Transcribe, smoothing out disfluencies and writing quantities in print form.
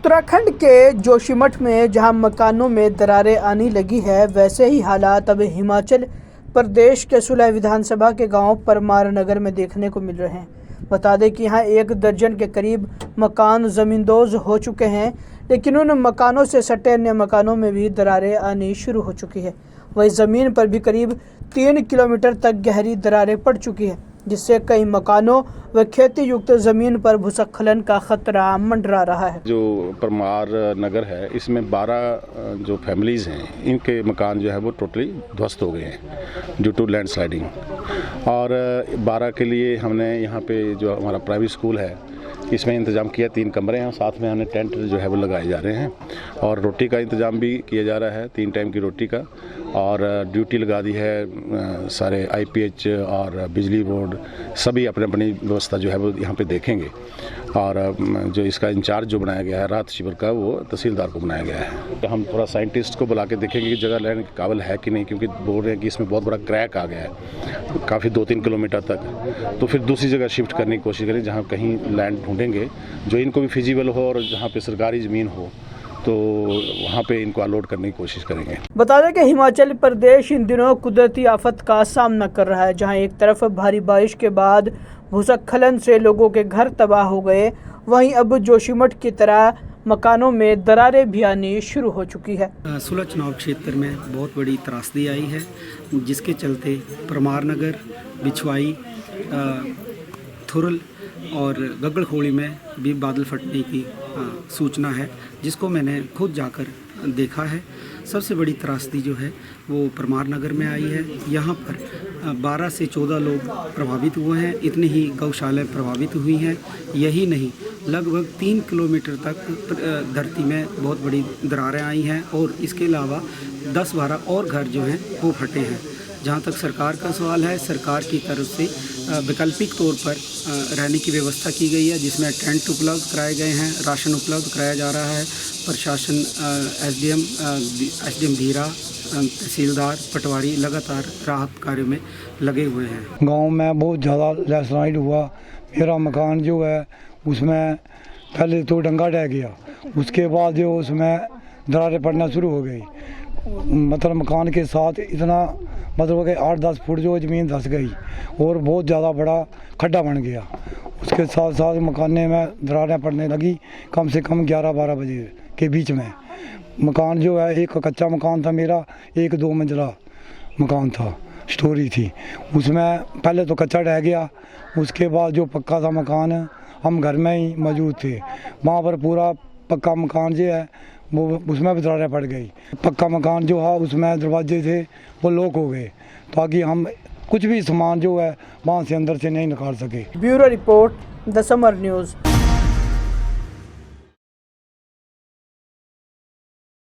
उत्तराखंड के जोशीमठ में जहां मकानों में दरारें आने लगी है, वैसे ही हालात अब हिमाचल प्रदेश के सुलह विधानसभा के गांव परमार नगर में देखने को मिल रहे हैं। बता दें कि यहां 1 दर्जन के करीब मकान ज़मींदोज़ हो चुके हैं, लेकिन उन मकानों से सटे अन्य मकानों में भी दरारें आनी शुरू हो चुकी है। वहीं ज़मीन पर भी करीब 3 किलोमीटर तक गहरी दरारें पड़ चुकी है, जिससे कई मकानों व खेती युक्त ज़मीन पर भूस्खलन का खतरा मंडरा रहा है। जो परमार नगर है, इसमें 12 जो फैमिलीज़ हैं, इनके मकान जो है वो टोटली ध्वस्त हो गए हैं ड्यू टू लैंडस्लाइडिंग। और 12 के लिए हमने यहाँ पे जो हमारा प्राइवेट स्कूल है, इसमें इंतज़ाम किया। 3 कमरे हैं, साथ में हमने टेंट जो है वो लगाए जा रहे हैं और रोटी का इंतज़ाम भी किया जा रहा है, 3 टाइम की रोटी का। और ड्यूटी लगा दी है सारे IPH और बिजली बोर्ड, सभी अपनी अपनी व्यवस्था जो है वो यहाँ पे देखेंगे। और जो इसका इंचार्ज जो बनाया गया है राहत शिविर का, वो तहसीलदार को बनाया गया है। हम थोड़ा साइंटिस्ट को बुला के देखेंगे कि जगह लेने के काबिल है कि नहीं, क्योंकि बोल रहे हैं कि इसमें बहुत बड़ा क्रैक आ गया है काफ़ी 2-3 किलोमीटर तक। तो फिर दूसरी जगह शिफ्ट करने की कोशिश करें, जहाँ कहीं लैंड ढूंढेंगे जो इनको भी फिजिबल हो और जहाँ पे सरकारी ज़मीन हो, तो वहाँ पे इनको अलॉट करने की कोशिश करेंगे। बता दें कि हिमाचल प्रदेश इन दिनों कुदरती आफत का सामना कर रहा है, जहां एक तरफ भारी बारिश के बाद भूस्खलन से लोगों के घर तबाह हो गए, वहीं अब जोशीमठ की तरह मकानों में दरारें भी आनी शुरू हो चुकी है। सुलह चुनाव क्षेत्र में बहुत बड़ी त्रासदी आई है, जिसके चलते परमार नगर, बिछवाई, थुरल और गगड़खोली में भी बादल फटने की सूचना है, जिसको मैंने खुद जाकर देखा है। सबसे बड़ी त्रासदी जो है वो परमार नगर में आई है। यहाँ पर 12 से 14 लोग प्रभावित हुए हैं, इतनी ही गौशालाएं प्रभावित हुई हैं। यही नहीं, लगभग 3 किलोमीटर तक धरती में बहुत बड़ी दरारें आई हैं और इसके अलावा 10-12 और घर जो हैं वो फटे हैं। जहाँ तक सरकार का सवाल है, सरकार की तरफ से वैकल्पिक तौर पर रहने की व्यवस्था की गई है, जिसमें टेंट उपलब्ध कराए गए हैं, राशन उपलब्ध कराया जा रहा है। प्रशासन, SDM धीरा, तहसीलदार, पटवारी लगातार राहत कार्य में लगे हुए हैं। गांव में बहुत ज़्यादा लैंडस्लाइड हुआ। मेरा मकान जो है उसमें पहले तो डंगा ढह गया, उसके बाद जो उसमें दरारें पड़ना शुरू हो गई। मतलब मकान के साथ इतना मतलब कि 8-10 फुट जो ज़मीन धंस गई और बहुत ज़्यादा बड़ा खड्डा बन गया। उसके साथ साथ मकाने में दरारें पड़ने लगी कम से कम 11-12 बजे के बीच में। मकान जो है, एक कच्चा मकान था मेरा, 1-2 मंजिला मकान था, स्टोरी थी। उसमें पहले तो कच्चा ढह गया, उसके बाद जो पक्का था मकान, हम घर में ही मौजूद थे, वहाँ पर पूरा पक्का मकान जो है वो उसमें भी दरारें पड़ गई। पक्का मकान जो है उसमें दरवाजे थे वो लॉक हो गए, ताकि हम कुछ भी सामान जो है वहाँ से अंदर से नहीं निकाल सके। Bureau report, the summer news.